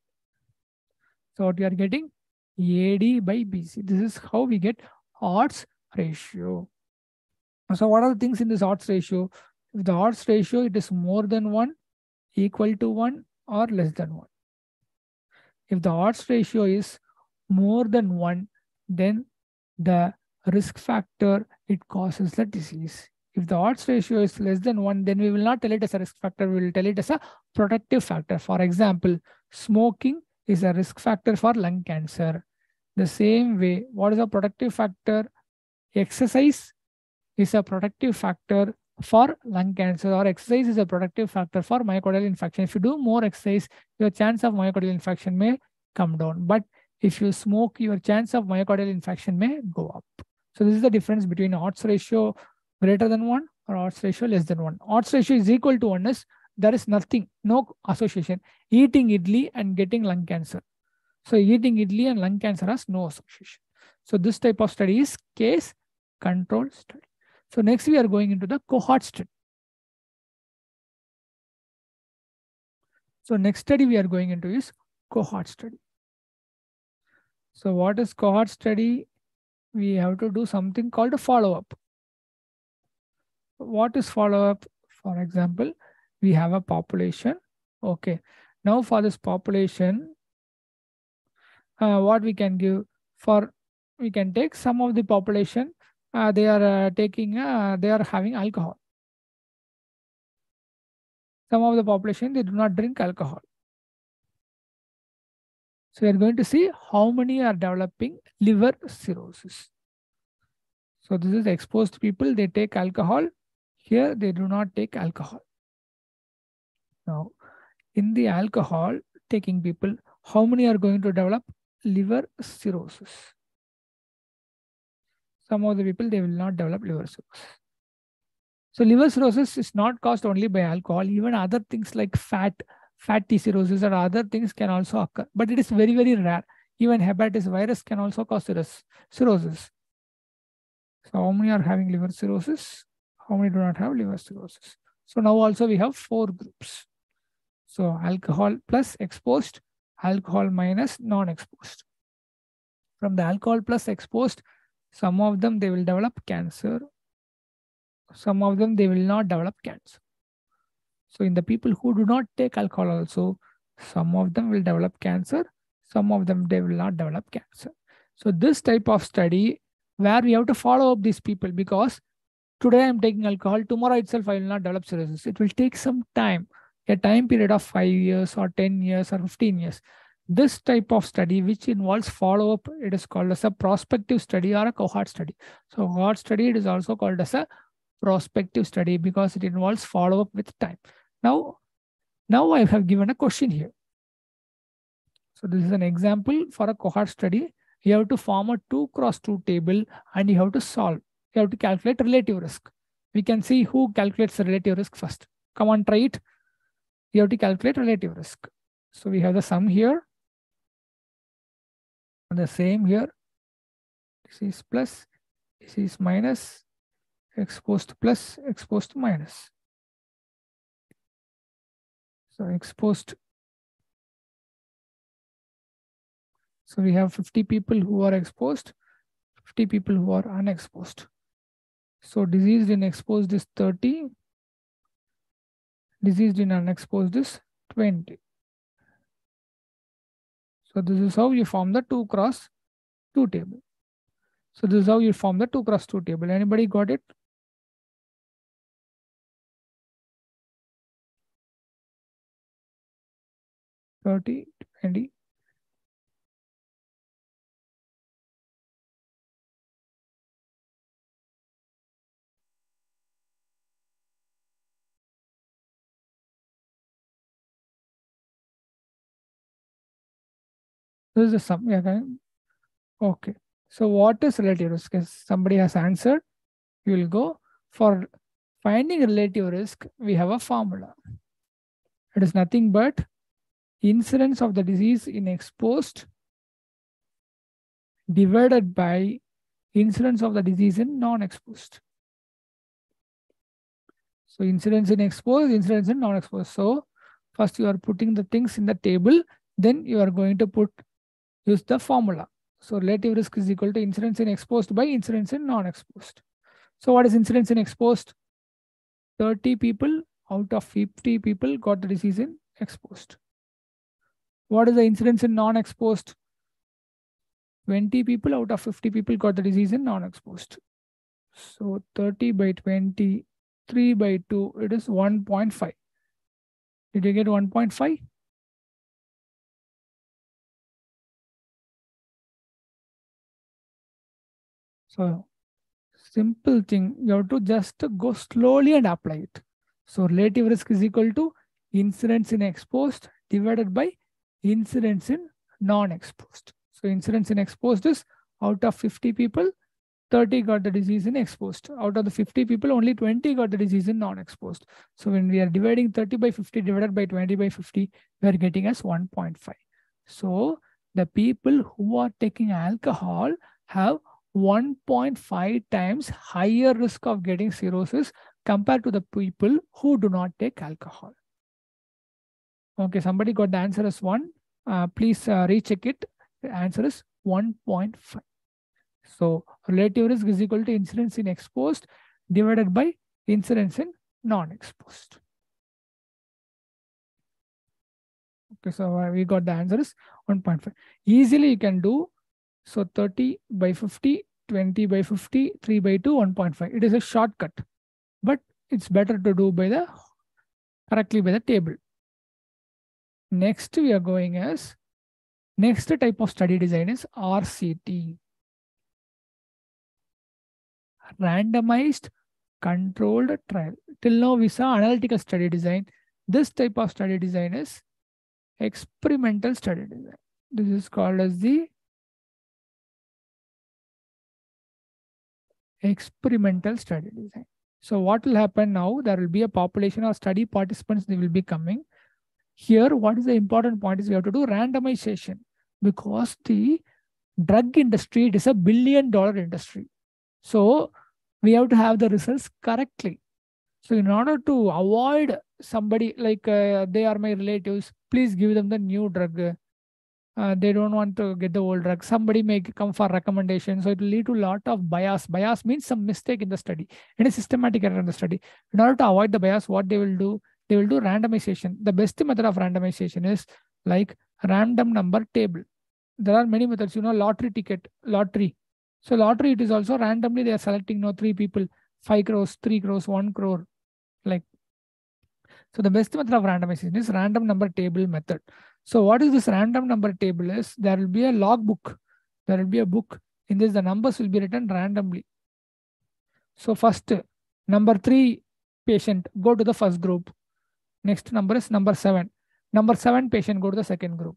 So what we are getting? AD by BC. This is how we get odds ratio. So what are the things in this odds ratio? If the odds ratio, it is more than 1, equal to 1, or less than 1. If the odds ratio is more than 1, then the risk factor, it causes the disease. If the odds ratio is less than 1, then we will not tell it as a risk factor, we will tell it as a protective factor. For example, smoking is a risk factor for lung cancer. The same way, what is a protective factor? Exercise is a protective factor for lung cancer, or exercise is a protective factor for myocardial infarction. If you do more exercise, your chance of myocardial infarction may come down. But if you smoke, your chance of myocardial infarction may go up. So this is the difference between odds ratio greater than 1 or odds ratio less than 1. Odds ratio is equal to 1 is there is nothing, no association. Eating idli and getting lung cancer. So eating idli and lung cancer has no association. So this type of study is case control study. So next we are going into the cohort study. So next study we are going into is cohort study. So what is cohort study? We have to do something called a follow-up. What is follow-up? For example, we have a population. Okay. Now for this population, what we can give for, we can take some of the population, they are having alcohol. Some of the population, they do not drink alcohol. So we are going to see how many are developing liver cirrhosis. So this is exposed people, they take alcohol. Here, they do not take alcohol. Now, in the alcohol taking people, how many are going to develop liver cirrhosis? Some of the people, they will not develop liver cirrhosis. So liver cirrhosis is not caused only by alcohol. Even other things like fatty cirrhosis or other things can also occur. But it is very, very rare. Even hepatitis virus can also cause cirrhosis. So how many are having liver cirrhosis? How many do not have liver cirrhosis? So now also we have 4 groups. So alcohol plus exposed, alcohol minus non-exposed. From the alcohol plus exposed, some of them, they will develop cancer. Some of them, they will not develop cancer. So in the people who do not take alcohol also, some of them will develop cancer. Some of them, they will not develop cancer. So this type of study where we have to follow up these people, because today I'm taking alcohol, tomorrow itself I will not develop cirrhosis. It will take some time, a time period of 5 years or 10 years or 15 years. This type of study, which involves follow-up, it is called as a prospective study or a cohort study. So cohort study, it is also called as a prospective study because it involves follow-up with time. Now I have given a question here. So this is an example for a cohort study. You have to form a 2x2 table and you have to solve. You have to calculate relative risk. We can see who calculates the relative risk first. Come on, try it. You have to calculate relative risk. So we have the sum here. And the same here. This is plus, this is minus, exposed plus, exposed minus. So exposed. So we have 50 people who are exposed, 50 people who are unexposed. So diseased in exposed is 30. Diseased in unexposed is 20. So this is how you form the 2x2 table. So this is how you form the 2x2 table. Anybody got it? $30, $20. This is the sum. Yeah, okay. So what is relative risk? If somebody has answered, you will go for finding relative risk. We have a formula. It is nothing but incidence of the disease in exposed divided by incidence of the disease in non-exposed. So incidence in exposed, incidence in non-exposed. So first you are putting the things in the table, then you are going to use the formula. So relative risk is equal to incidence in exposed by incidence in non-exposed. So what is incidence in exposed? 30 people out of 50 people got the disease in exposed. What is the incidence in non-exposed? 20 people out of 50 people got the disease in non-exposed. So 30 by 20, 3 by 2, it is 1.5. Did you get 1.5? So simple thing, you have to just go slowly and apply it. So relative risk is equal to incidence in exposed divided by incidence in non-exposed. So incidence in exposed is out of 50 people, 30 got the disease in exposed. Out of the 50 people, only 20 got the disease in non-exposed. So when we are dividing 30 by 50 divided by 20 by 50, we are getting as 1.5. So the people who are taking alcohol have 1.5 times higher risk of getting cirrhosis compared to the people who do not take alcohol. Okay, somebody got the answer as 1. Please recheck it. The answer is 1.5. So relative risk is equal to incidence in exposed divided by incidence in non-exposed. Okay, so we got the answer is 1.5. Easily you can do. So 30 by 50, 20 by 50, 3 by 2, 1.5. It is a shortcut, but it's better to do correctly by the table. Next we are going as, next type of study design is RCT. Randomized controlled trial. Till now we saw analytical study design. This type of study design is experimental study design. This is called as the experimental study design. So what will happen now? There will be a population of study participants. They will be coming. Here, what is the important point is we have to do randomization, because the drug industry, it is a $1 billion industry. So we have to have the results correctly. So in order to avoid somebody like they are my relatives, please give them the new drug. They don't want to get the old drug. Somebody may come for recommendation. So it will lead to a lot of bias. Bias means some mistake in the study, any systematic error in the study. In order to avoid the bias, what they will do? They will do randomization. The best method of randomization is like random number table. There are many methods, lottery ticket, lottery. So lottery, it is also randomly they are selecting 3 people, 5 crores, 3 crores, 1 crore. Like, so the best method of randomization is random number table method. So what is this random number table is? There will be a log book. There will be a book. In this, the numbers will be written randomly. So first, number 3 patient, go to the first group. Next number is number 7. Number 7 patient, go to the second group.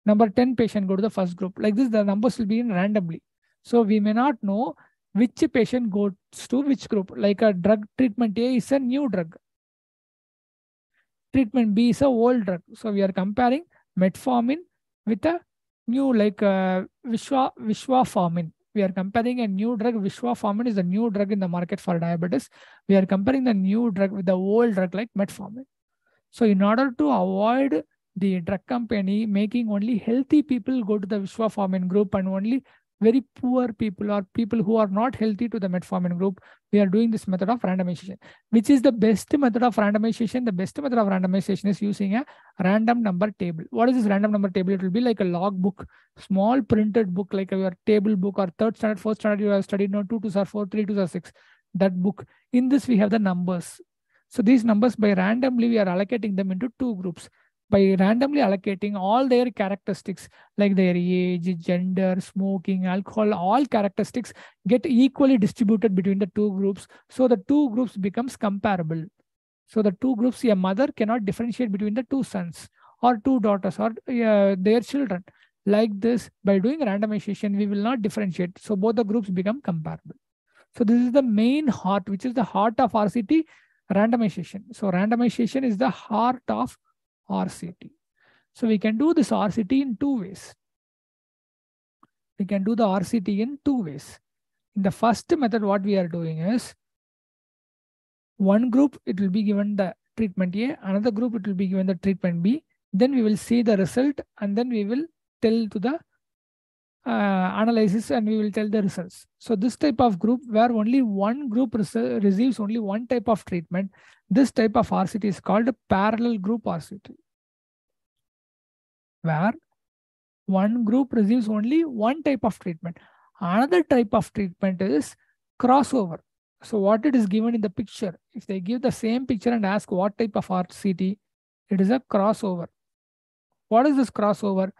Number 10 patient go to the first group. Like this, the numbers will be in randomly. So we may not know which patient goes to which group. Like a drug, treatment A is a new drug. Treatment B is a old drug. So we are comparing metformin with a new, like Vishwaformin. We are comparing a new drug. Vishwaformin is a new drug in the market for diabetes. We are comparing the new drug with the old drug like metformin. So in order to avoid the drug company making only healthy people go to the Vishwaformin group and only very poor people or people who are not healthy to the metformin group, we are doing this method of randomization. Which is the best method of randomization? The best method of randomization is using a random number table. What is this random number table? It will be like a log book, small printed book, like your table book or third standard, fourth standard you have studied, no, 2 2s are 4, 3 2s are 6. That book. In this, we have the numbers. So these numbers, by randomly, we are allocating them into 2 groups. By randomly allocating all their characteristics, like their age, gender, smoking, alcohol, all characteristics get equally distributed between the 2 groups. So the 2 groups becomes comparable. So the 2 groups, a mother cannot differentiate between the 2 sons or 2 daughters or their children. Like this, by doing randomization, we will not differentiate. So both the groups become comparable. So this is the main heart, which is the heart of RCT, randomization. So randomization is the heart of RCT. So we can do this RCT in 2 ways. We can do the RCT in 2 ways. In the first method, what we are doing is, one group, it will be given the treatment A, another group, it will be given the treatment B. Then we will see the result and then we will tell to the analysis and we will tell the results. So this type of group where only one group receives only one type of treatment, this type of RCT is called a parallel group RCT. Where one group receives only one type of treatment. Another type of treatment is crossover. So what it is given in the picture, if they give the same picture and ask what type of RCT, it is a crossover. What is this crossover?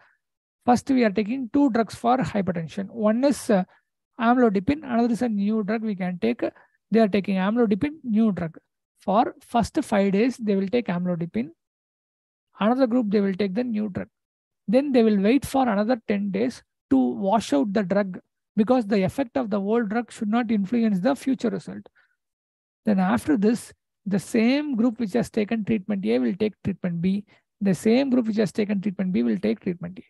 First, we are taking 2 drugs for hypertension. One is amlodipine, another is a new drug we can take. They are taking amlodipine, new drug. For first 5 days, they will take amlodipine. Another group, they will take the new drug. Then they will wait for another 10 days to wash out the drug because the effect of the old drug should not influence the future result. Then after this, the same group which has taken treatment A will take treatment B. The same group which has taken treatment B will take treatment A.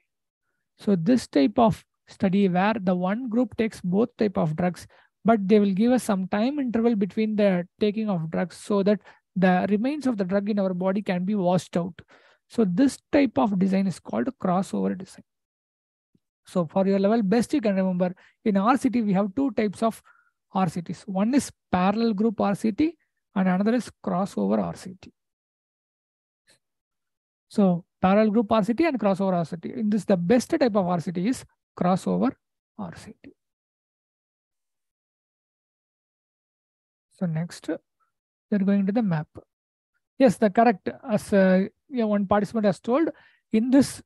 So this type of study where the one group takes both type of drugs, but they will give us some time interval between the taking of drugs so that the remains of the drug in our body can be washed out. So this type of design is called crossover design. So for your level best, you can remember in RCT, we have 2 types of RCTs. One is parallel group RCT and another is crossover RCT. So parallel group RCT and crossover RCT. In this, the best type of RCT is crossover RCT. So next, they're going to the map. Yes, the correct, as one participant has told, in this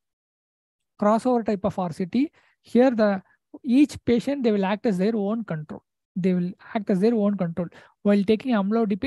crossover type of RCT, here each patient, they will act as their own control. They will act as their own control. While taking amlodipine,